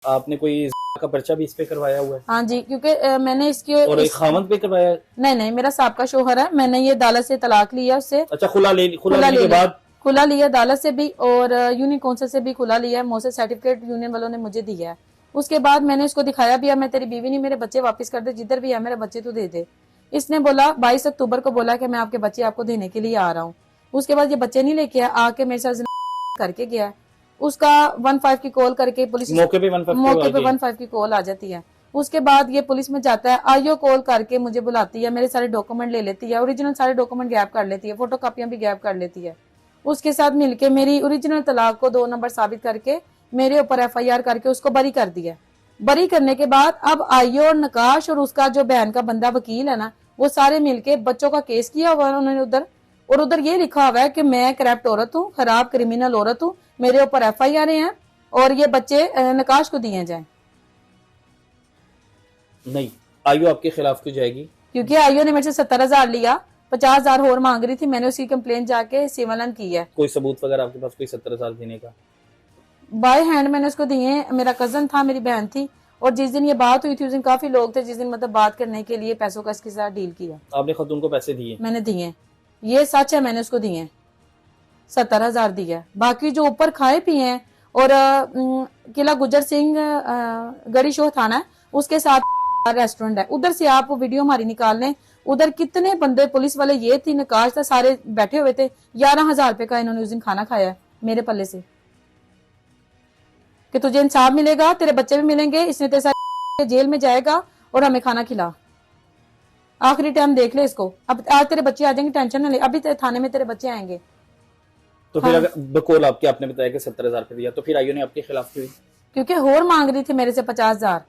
आपने कोई का पर्चा भी इस पे करवाया हुआ है? हाँ जी, क्योंकि मैंने इसके और एक खामद पे करवाया है? नहीं, मेरा साबका शोहर है। मैंने ये अदालत से तलाक लिया उससे। अच्छा, खुला लेने के बाद? खुला लिया अदालत से भी और यूनियन काउंसिल से भी खुला लिया है। मोसे सर्टिफिकेट यूनियन वालों ने मुझे दिया है। उसके बाद मैंने इसको दिखाया भी है, मैं तेरी बीवी नहीं, मेरे बच्चे वापस कर दे, जिधर भी है मेरे बच्चे तू दे दे। इसने बोला 22 अक्टूबर को बोला कि मैं आपके बच्चे आपको देने के लिए आ रहा हूँ। उसके बाद ये बच्चे नहीं लेके आके मेरे साथ करके गया। उसका 15 की कॉल करके पुलिस मौके पे 15 की कॉल आ जाती है। उसके बाद ये पुलिस में जाता है, आईओ कॉल करके मुझे बुलाती है, मेरे सारे डॉक्यूमेंट ले लेती है, ओरिजिनल सारे डॉक्यूमेंट गैप कर लेती है, फोटो कापियां भी गैप कर लेती है। उसके साथ मिलके मेरी ओरिजिनल तलाक को 2 नंबर साबित करके मेरे ऊपर एफआईआर करके उसको बरी कर दिया। बरी करने के बाद अब आईओ और नकाश और उसका जो बहन का बंदा वकील है ना, वो सारे मिलके बच्चों का केस किया हुआ उन्होंने उधर, और उधर ये लिखा हुआ है कि मैं करप्ट औरत हूँ, खराब क्रिमिनल औरत हूँ, मेरे ऊपर एफआईआर हैं और ये बच्चे नकाश को दिए जाएं। नहीं, आईओ आपके खिलाफ क्यों जाएगी? क्योंकि आईओ ने मेरे से 70,000 लिया, 50,000 और मांग रही थी। मैंने उसकी कंप्लेंट जाके सिविलन की है। कोई सबूत वगैरह आपके पास, कोई 70,000 देने का? बाय हैंड मैंने उसको दिए। मेरा कजन था, मेरी बहन थी, और जिस दिन ये बात हुई थी उस दिन काफी लोग थे, जिस दिन मतलब बात करने के लिए पैसों का इसके साथ डील किया। आपने खातून को पैसे दिए? मैंने दिए, ये सच है, मैंने उसको दिए 70,000 दिया। बाकी जो ऊपर खाए पिए हैं, और किला गुजर सिंह गढ़ी शोह थाना है, उसके साथ रेस्टोरेंट है, उधर से आप वीडियो हमारी निकाल लें। उधर कितने बंदे पुलिस वाले, ये थी नकाश था, सारे बैठे हुए थे। 11,000 रुपए का इन्होंने उस दिन खाना खाया मेरे पल्ले से, कि तुझे इंसाफ मिलेगा, तेरे बच्चे भी मिलेंगे, इसने तेरे साथ जेल में जाएगा और हमें खाना खिला, आखिरी टाइम देख ले इसको। अब आज तेरे बच्चे आ जाएंगे, टेंशन न ले, अभी तेरे थाने में तेरे बच्चे आएंगे। तो फिर अगर बकौल आपके आपने बताया कि 70,000 रुपए दिया, तो फिर आईओ ने आपके खिलाफ क्यों? क्योंकि और मांग रही थी मेरे से 50,000।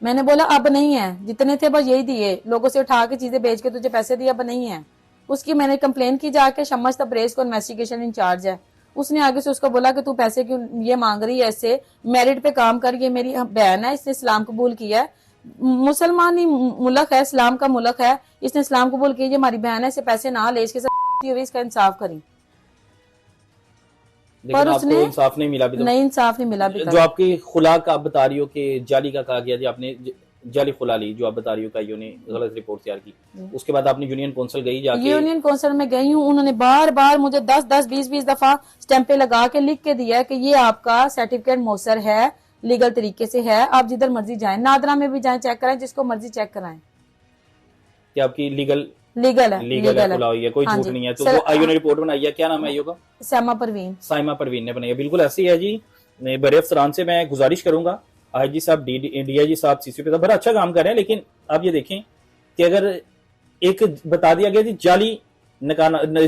मैंने बोला अब नहीं है, जितने थे बस यही दिए, लोगों से उठा के चीजें बेच के तुझे पैसे दिए, अब नहीं है। उसकी मैंने कंप्लेन की जाके, शम्स तब्रेज को इन्वेस्टिगेशन इंचार्ज है, उसने आगे से उसको बोला कि तू पैसे क्यों ये मांग रही है, ऐसे मेरिट पे काम कर, ये मेरी बहन है, इसने इस्लाम कबूल किया है, मुसलमान ही मुल्क है, इस्लाम का मुल्क है, इसने इस्लाम कबूल किया, ये हमारी बहन है, इसे पैसे ना ले, इसके साथ इसका इंसाफ करी। पर उसने इंसाफ नहीं मिला। नहीं, इंसाफ नहीं मिला। जो आपकी खुला का आप बता रही हो कि जाली का कहा गया, आपने जाली खुला ली, जो आप बता रही हो आईओ ने गलत रिपोर्ट तैयार की, उसके बाद आपने यूनियन काउंसिल गई जाके? यूनियन काउंसिल में गई हूँ, उन्होंने बार बार मुझे 10-10, 20-20 दफा स्टैंपे लगा के लिख के दिया है कि ये आपका सर्टिफिकेट मौसर है, लीगल तरीके से है, आप जिधर मर्जी जाएं, नादरा में भी जाएं, चेक कराएं, जिसको मर्जी चेक कराएं कि आपकी लीगल है, खुला हुई है, कोई झूठ नहीं है। तो वो आईओ ने रिपोर्ट बनाई है, क्या नाम है आईओ का? साइमा परवीन ने बनाई है। बिल्कुल ऐसी है जी। बड़े अफसरान से मैं गुजारिश करूंगा, आईजी साहब, डीआईजी साहब, सीसीपी साहब बड़ा अच्छा काम कर रहे हैं, लेकिन आप ये देखें कि अगर एक बता दिया गया जी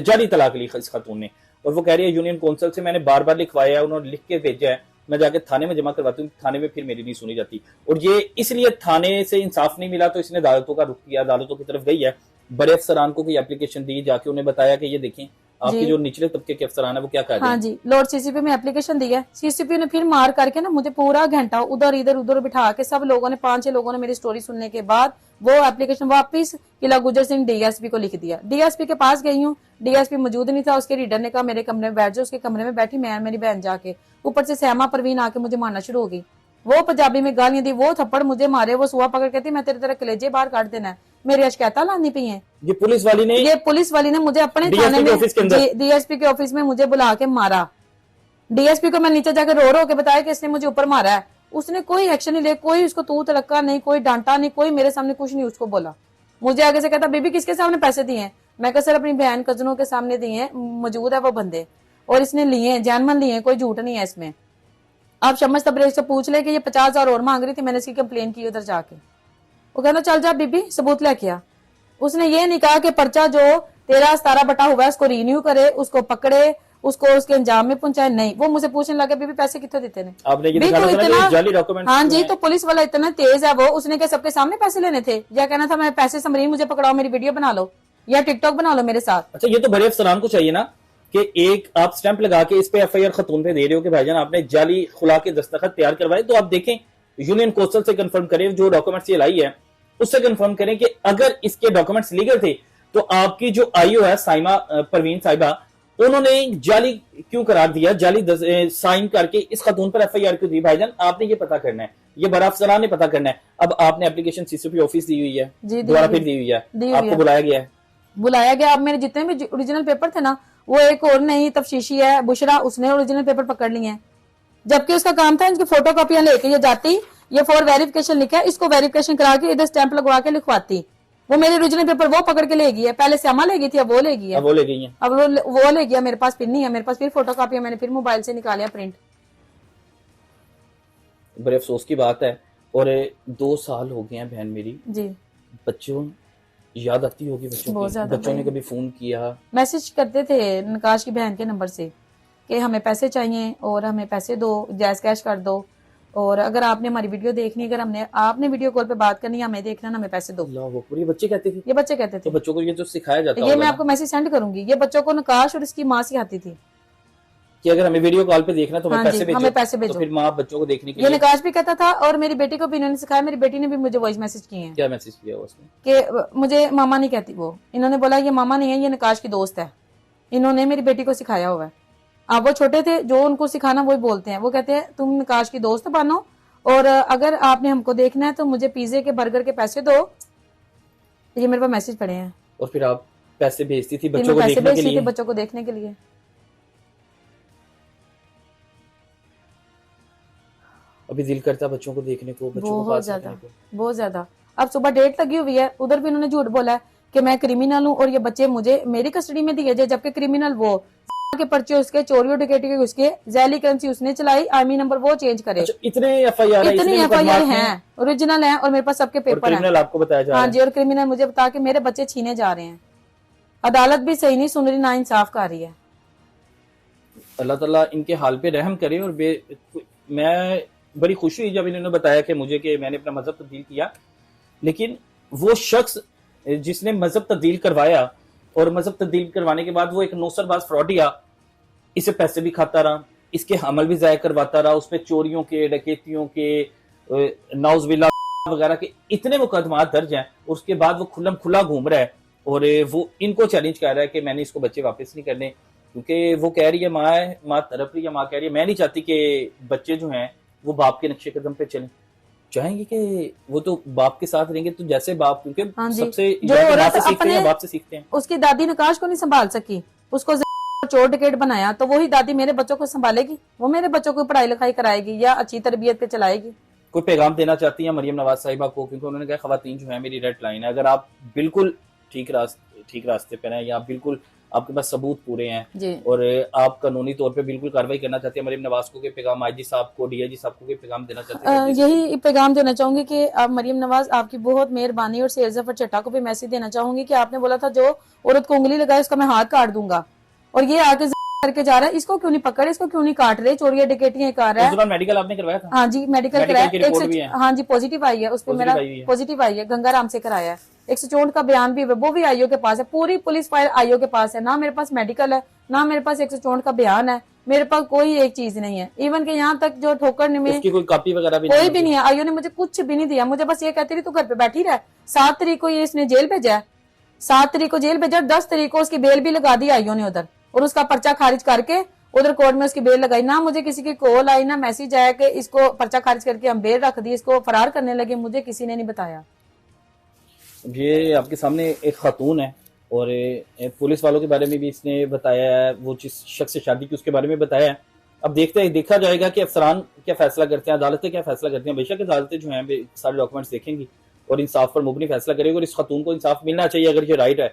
जाली तलाक ली इस खातून ने, और वो कह रही है यूनियन काउंसिल से मैंने बार बार लिखवाया है, उन्होंने लिख के भेजा है, मैं जाके थाने में जमा करवाती हूँ, थाने में फिर मेरी नहीं सुनी जाती, और ये इसलिए थाने से इंसाफ नहीं मिला तो इसने अदालतों का रुख किया, अदालतों की तरफ गई है। बड़े अफसरान को कोई एप्लीकेशन दी, जाके उन्हें बताया कि ये देखें आपके जो निचले तबके के अफसरान है वो क्या कर रहे हैं। हाँ जी, लॉर्ड सीसीपी में एप्लीकेशन दी है। सीसीपी ने फिर मार करके ना मुझे पूरा घंटा उधर इधर उधर बिठा के, सब लोगों ने 5-6 लोगों ने मेरी स्टोरी सुनने के बाद वो एप्लीकेशन वापस किला गुजर सिंह डीएसपी को लिख दिया। डीएसपी के पास गई हूँ, डीएसपी मौजूद नहीं था, उसके रीडर ने कहा मेरे कमरे में बैठ जाओ, उसके कमरे में बैठी मैं, मेरी बहन जाके, ऊपर से सैमा परवीन आके मुझे मारना शुरू हो गई। वो पंजाबी में गालियां दी, वो थप्पड़ मुझे मारे, वो सुहा पकड़ कहती मैं तेरे तरह कलेजे बाहर काट देना है, मेरी शिकायत लानी पई है। ये पुलिस वाली ने मुझे अपने थाने में डीएसपी के ऑफिस में मुझे बुला के मारा। डीएसपी को मैं नीचे जाकर रो रो के बताया कि इसने मुझे ऊपर मारा है, उसने कोई एक्शन नहीं लिया, कोई उसको तू तलक्का नहीं, कोई डांटा नहीं, कोई मेरे सामने कुछ नहीं उसको बोला। मुझे आगे से कहता बेबी किसके सामने पैसे दिए हैं? मैं कहा सर अपनी बहन कजनों के सामने दिए हैं, मौजूद है वो बंदे, और इसने लिए जानमन लिए, कोई झूठ नहीं है इसमें। आप शम्स तब्रेज से पूछ ले कि ये 50,000 और मांग रही थी, मैंने इसकी कंप्लेन की उधर जाके। वो कहना चल जा बीबी सबूत लेके आ। उसने ये नहीं कहा कि पर्चा जो 13-17 बटा हुआ है उसको रिन्यू करे, उसको पकड़े, उसको उसके अंजाम में पहुंचाए, नहीं। वो मुझे पूछने लगे बीबी पैसे कितने देते ने? आपने ये तो इतना जाली डॉक्यूमेंट। हाँ जी, तो पुलिस वाला इतना तेज है वो, उसने क्या सबके सामने पैसे लेने थे, या कहना था मैं पैसे समरी मुझे पकड़ाओ, मेरी वीडियो बना लो या टिकटॉक बना लो मेरे साथ। अच्छा, ये तो बड़े अफसरान को चाहिए ना कि एक आप स्टैंप लगा के इस पे एफआईआर खातून पे दे रहे हो कि भाईजान आपने जाली खुला के दस्तखत तैयार करवाए, तो आप देखें यूनियन काउंसिल से कंफर्म करें, जो डॉक्यूमेंट्स ये लाई है उससे कंफर्म करें कि अगर इसके डॉक्यूमेंट्स लीगल थे तो आपकी जो आईओ है साइमा परवीन साहिबा, उन्होंने जाली क्यों करार दिया, जाली साइन करके इस खातून पर एफआईआर क्यों दी? भाईजान आपने ये पता करना है ये बड़ा अफसरान ने पता करना है। अब आपने एप्लीकेशन सीसीपी ऑफिस दी हुई है, जी दोबारा फिर दी हुई है, आपको बुलाया गया है? बुलाया गया। अब मेरे जितने भी ओरिजिनल पेपर थे ना, वो एक और नई तफ्शीशी है बुशरा, उसने ओरिजिनल पेपर पकड़ लिए हैं, जबकि उसका काम था इनकी फोटो कॉपियां लेके ये जाती, ये फॉर वेरिफिकेशन लिखा है, इसको वेरिफिकेशन करा के इधर स्टैंप लगवा के लिखवाती। वो मेरे ओरिजिनल पेपर वो पकड़ के ले गई है, पहले श्यामा ले गई थी, अब वो ले गई है। अब वो ले गई है, अब वो ले गया, मेरे पास फिर नहीं है, मेरे पास फिर फोटो कॉपियां मैंने फिर मोबाइल से निकालिया प्रिंट। बड़े अफसोस की बात है। और 2 साल हो गए हैं बहन मेरी जी, बच्चों याद आती होगी बच्चों बहुत की, ज्यादा बच्चों ने भाई। कभी फोन किया? मैसेज करते थे नकाश की बहन के नंबर से कि हमें पैसे चाहिए और हमें पैसे दो, जैस कैश कर दो, और अगर आपने हमारी वीडियो देखनी, अगर आपने वीडियो कॉल पे बात करनी है, हमें देखना ना, हमें पैसे दो। अल्लाह हू अकबर, ये बच्चे कहते थे? ये बच्चे कहते तो थे। बच्चों को ये जो सिखाया जाता ये होगा मैं ना, आपको मैसेज सेंड करूंगी, ये बच्चों को नकाश और इसकी माँ सिखाती थी कि अगर हमें वीडियो कॉल पे देखना तो हमें हाँ पैसे जी, भेजो, हमें पैसे भेजो। तो फिर माँ बच्चों को देखने के ये लिए नकाश भी कहता था, और मेरी बेटी को भी इन्होंने सिखाया। मेरी बेटी ने भी मुझे वॉइस मैसेज किए हैं क्या मैसेज किया उसने? कि मुझे मामा नहीं कहती वो, इन्होंने बोला ये मामा नहीं है, ये नकाश की दोस्त है। इन्होंने मेरी बेटी को सिखाया हुआ है। अब वो छोटे थे, जो उनको सिखाना वही बोलते हैं। वो कहते हैं तुम नकाश की दोस्त बनो, और अगर आपने हमको देखना है तो मुझे पिज्जे के बर्गर के पैसे दो। ये मेरे पास मैसेज पड़े हैं। और फिर आप पैसे भेजती थी फिर बच्चों मैं को पैसे देखने के भेजती थी लिए? बच्चों को देखने के लिए। अभी दिल करता बच्चों को देखने को, बच्चों को बहुत पास ज्यादा, रखने को। बहुत ज्यादा। अब सुबह डेट लगी हुई है, उधर भी उन्होंने झूठ बोला है कि मैं क्रिमिनल हूँ और ये बच्चे मुझे मेरी कस्टडी में दिए जाए, जबकि क्रिमिनल वो के पर्चे उसके, चोरी डकैती के उसके, जैली करेंसी उसने चलाई, आर्मी नंबर वो चेंज करे। अच्छा, इतने एफआईआर इतनी एफआईआर हैं, ओरिजिनल हैं, और मेरे पास सबके पेपर हैं। क्रिमिनल आपको बताया जा रहा हाँ है? जी, और क्रिमिनल मुझे बता के मेरे बच्चे छीने जा रहे हैं। अदालत भी सही नहीं सुन रही, ना इंसाफ कर रही है। अल्लाह ताला इनके हाल पे रहम करे। और मैं बड़ी खुशी हुई जब इन्होंने बताया कि मुझे कि मैंने अपना मजहब तब्दील किया, लेकिन वो शख्स जिसने मजहब तब्दील करवाया और मजहब तब्दील करवाने के बाद वो एक नौसरबाज फ्रॉडिया, इसे पैसे भी खाता रहा, इसके अमल भी जाया करवाता रहा, उस पर चोरियों के, डकैतियों के, नाउज़बिल्लाह वगैरह के इतने मुकदमात दर्ज हैं, और उसके बाद वो खुल्लम खुला घूम रहा है और वो इनको चैलेंज कर रहा है कि मैंने इसको बच्चे वापस नहीं करने, क्योंकि वो कह रही है माँ तड़प रही है, माँ कह रही है मैं नहीं चाहती कि बच्चे जो हैं वो बाप के नक्शे कदम पे चलें, चाहेंगे कि वो तो बाप के साथ रहेंगे, तो जैसे बाप, क्योंकि हाँ जी, सबसे जो औरत अपने बाप से सीखते हैं। उसकी दादी नकाश को नहीं संभाल सकी, उसको चोर डकैत बनाया, तो वही दादी मेरे बच्चों को संभालेगी, वो मेरे बच्चों को पढ़ाई लिखाई कराएगी या अच्छी तरबियत पे चलाएगी। कोई पैगाम देना चाहती हैं मरियम नवाज साहिबा को, क्योंकि उन्होंने कहा खवातीन जो है मेरी रेड लाइन है, अगर आप बिल्कुल ठीक रास्ते पर हैं या बिल्कुल आपके पास सबूत पूरे हैं जी, और आप कानूनी तौर पे बिल्कुल कार्रवाई करना चाहते हैं, मरियम नवाज को के पैगाम, आईजी साहब को, डीआईजी साहब को के पैगाम देना चाहते हैं? यही पैगाम देना चाहूंगी कि आप मरियम नवाज, आपकी बहुत मेहरबानी, और शेर जफर चट्टा को भी मैसेज देना चाहूंगी कि आपने बोला था जो औरत को उंगली लगाए उसका मैं हाथ काट दूंगा, और ये आके करके जा रहा है, इसको क्यों नहीं पकड़े, इसको क्यों नहीं काट रहे, चोरियां डकैतियां कर रहा है। मेडिकल आपने करवाया था? हाँ जी, मेडिकल कराया, हाँ जी, पॉजिटिव आई है, उस पर मेरा पॉजिटिव आई है, गंगाराम से कराया है। 164 का बयान भी वो भी आईओ के पास है, पूरी पुलिस फाइल आईओ के पास है, ना मेरे पास मेडिकल है, ना मेरे पास 164 का बयान है, मेरे पास कोई एक चीज नहीं है। इवन के यहाँ तक जो ठोकर में उसकी कोई कॉपी वगैरह भी कोई भी नहीं है, आईओ ने मुझे कुछ भी नहीं दिया, मुझे बस ये कहती रही तू घर पे बैठी रह। 7 तारीख को ये इसने जेल भेजा है, 7 तारीख को जेल भेजा, 10 तारीख को उसकी बेल भी लगा दी आईओ ने उधर, और उसका पर्चा खारिज करके उधर कोर्ट में उसकी बेल लगाई। ना मुझे किसी की कॉल आई, ना मैसेज आया कि इसको पर्चा खारिज करके हम बेल रख दी, इसको फरार करने लगे, मुझे किसी ने नहीं बताया। ये आपके सामने एक खातून है और पुलिस वालों के बारे में भी इसने बताया है, वो जिस शख्स से शादी की उसके बारे में बताया है। अब देखा जाएगा कि अफसरान क्या फैसला करते हैं, अदालतें क्या फैसला करती हैं। बेशक अदालतें जो हैं सारे डॉक्यूमेंट्स देखेंगी और इंसाफ पर मुबनी फैसला करेगी, और इस खातून को इंसाफ मिलना चाहिए अगर ये राइट है।